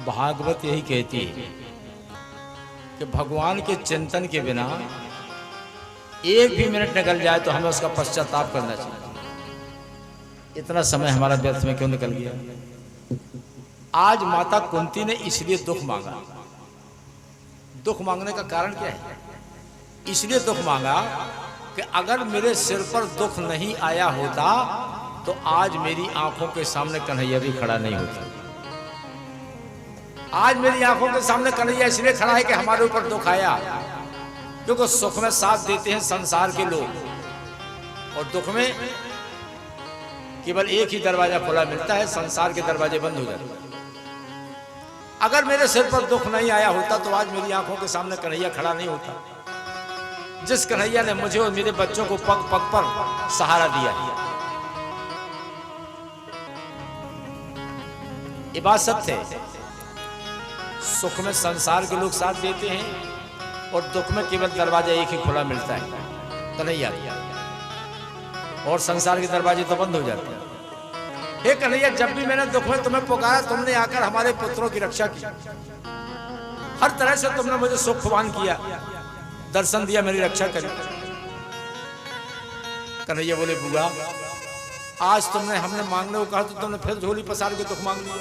भागवत यही कहती है कि भगवान के चिंतन के बिना एक भी मिनट निकल जाए तो हमें उसका पश्चाताप करना चाहिए। इतना समय हमारा व्यर्थ में क्यों निकल गया? आज माता कुंती ने इसलिए दुख मांगा। दुख मांगने का कारण क्या है? इसलिए दुख मांगा कि अगर मेरे सिर पर दुख नहीं आया होता तो आज मेरी आंखों के सामने कन्हैया भी खड़ा नहीं होता। आज मेरी आंखों के सामने कन्हैया इसलिए खड़ा है कि हमारे ऊपर दुख आया, क्योंकि सुख में साथ देते हैं संसार के लोग और दुख में केवल एक ही दरवाजा खुला मिलता है, संसार के दरवाजे बंद हो जाते हैं। अगर मेरे सिर पर दुख नहीं आया होता तो आज मेरी आंखों के सामने कन्हैया खड़ा नहीं होता। जिस कन्हैया ने मुझे और मेरे बच्चों को पग पग पर सहारा दिया। ये बात सत्य है। सुख में संसार के लोग साथ देते हैं और दुख में केवल दरवाजा एक ही खुला मिलता है, कन्हैया, और संसार के दरवाजे तो बंद हो जाते हैं। हे कन्हैया, जब भी मैंने दुख में तुम्हें पुकारा, तुमने आकर हमारे पुत्रों की रक्षा की। हर तरह से तुमने मुझे सुखवान किया, दर्शन दिया, मेरी रक्षा करी। कन्हैया बोले, बुआ, आज तुमने हमने मांगने को कहा तो तुमने फिर झोली पसार के दुख मांग लिया।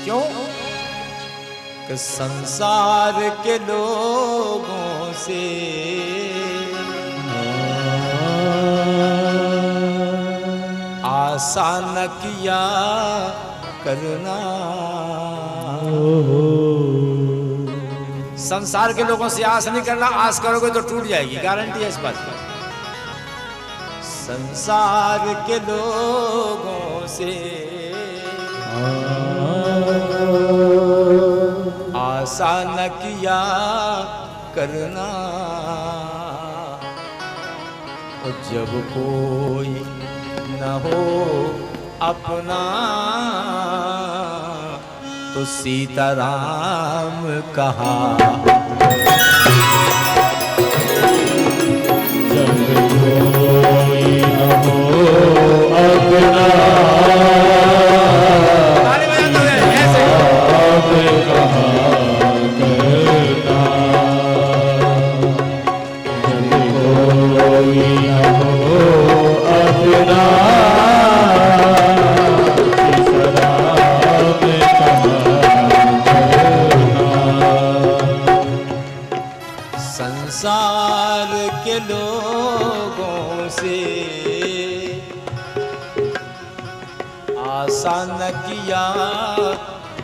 क्यों? कि संसार के लोगों से आशा न किया करना। संसार के लोगों से आस नहीं करना, आस करोगे तो टूट जाएगी, गारंटी है इस बात की। संसार के लोगों से आशा न किया करना। और जब कोई न हो अपना तो सीताराम कहा। जब कोई न हो अपना संसार के लोगों से आशा न किया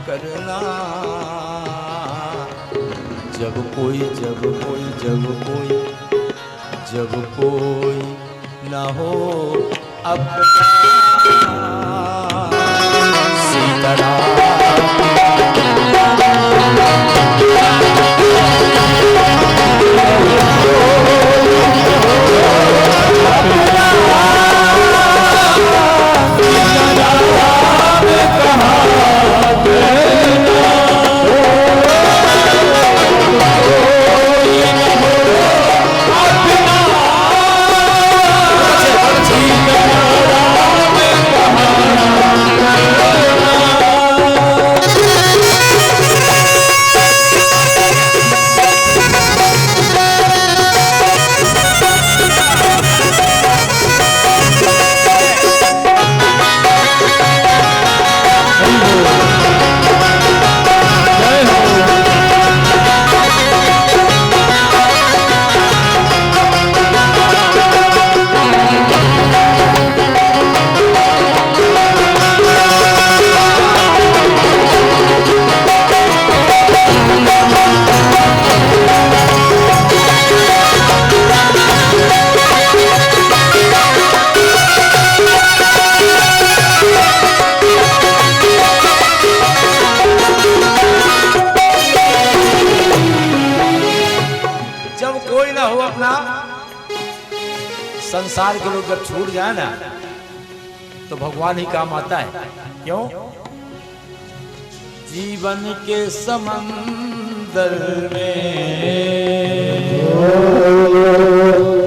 करना। जब कोई न हो अपना सीताराम। संसार के लोग जब छूट जाए ना तो भगवान ही काम आता है। क्यों? जीवन के समंदर में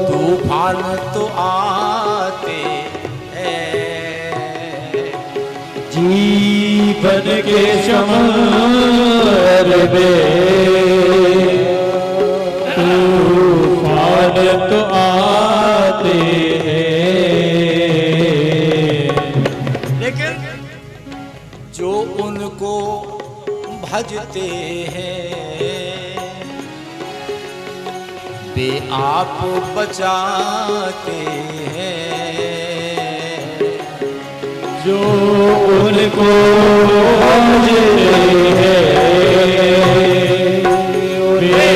तूफान तूफान तो आते हैं, जीवन के समर में तूफान तो आते हैं, लेकिन जो उनको भजते हैं वे आप बचाते हैं। जो उनको भजते हैं वे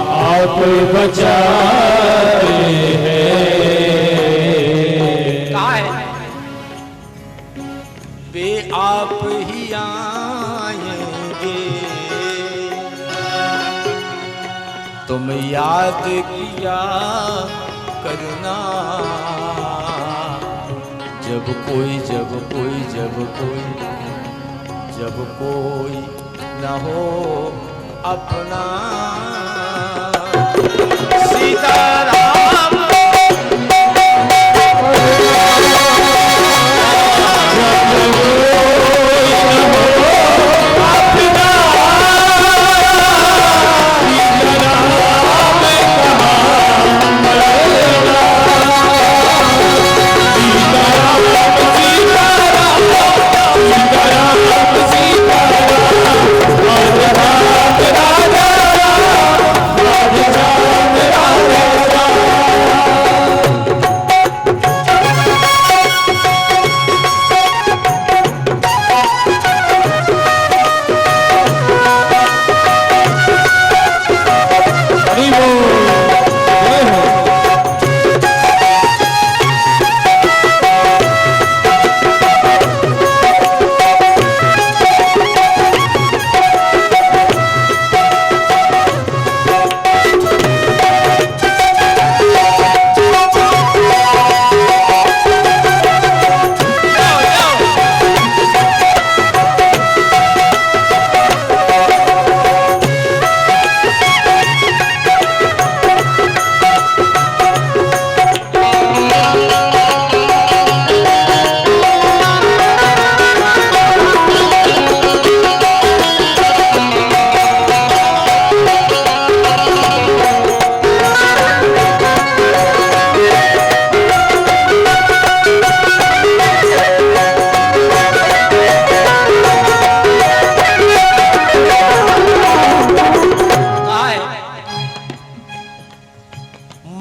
आप बचाते हैं। कहा है वे आप ही आएंगे, तुम याद किया करना जब कोई न हो अपना। सीताराम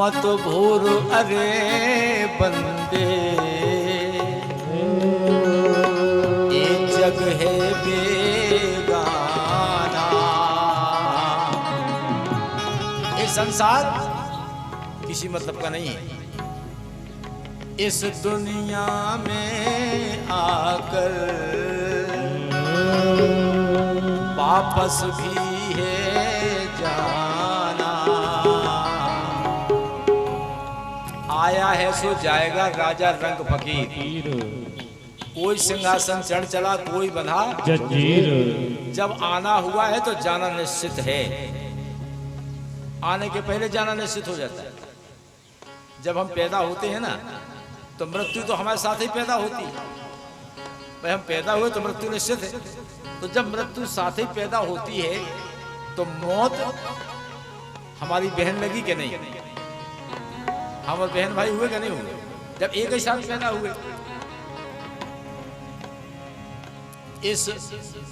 मत भूर अरे बंदे ये जग है बेगाना, ये संसार किसी मतलब का नहीं है। इस दुनिया में आकर वापस भी है जाना, आया है सो जाएगा राजा रंग फकीर, कोई सिंहासन चढ़ चला कोई बंधा जंजीर। जब आना हुआ है तो जाना निश्चित है, आने के पहले जाना निश्चित हो जाता है। जब हम पैदा होते हैं ना तो मृत्यु तो हमारे साथ ही पैदा होती है, भाई हम पैदा हुए तो मृत्यु निश्चित है। तो जब मृत्यु साथ ही पैदा होती है तो मौत हमारी बहन लगी कि नहीं, हम और बहन भाई हुए कि नहीं हुए जब एक ही साथ पैदा हुए। इस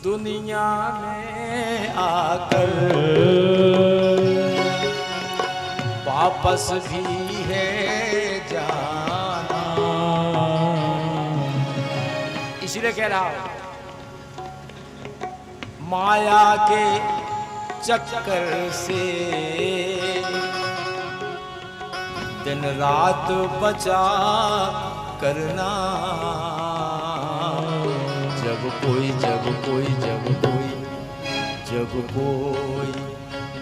दुनिया में आकर वापस भी है जाना, इसीलिए कह रहा हूं माया के चक्कर से दिन रात बचा करना, जब कोई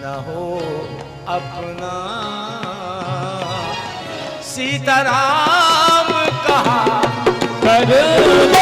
न हो अपना। सीताराम कहा करना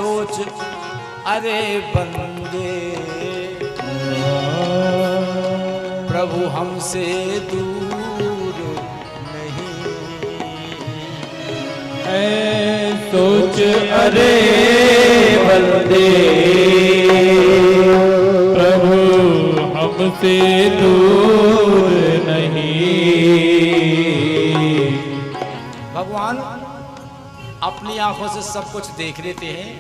सोच अरे बंदे, प्रभु हमसे दूर नहीं। ऐ सोच अरे बंदे, प्रभु हमसे दूर नहीं। भगवान अपनी आंखों से सब कुछ देख लेते हैं,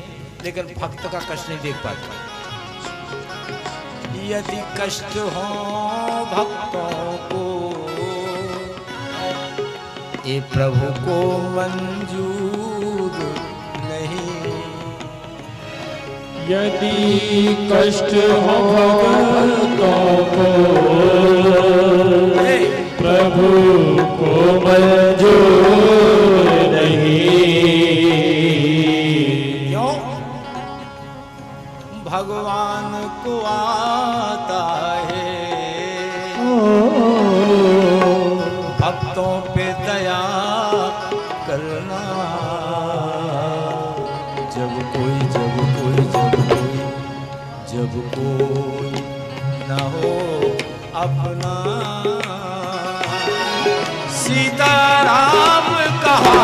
लेकिन भक्त का कष्ट नहीं देख पाते। यदि कष्ट हो भक्तों को, ये प्रभु को मंजूर नहीं। यदि कष्ट हो भक्तों को, प्रभु को मंजूर नहीं। क्यों? भगवान को आता है भक्तों पे दया करना। जब कोई न हो अपना, सीताराम कहा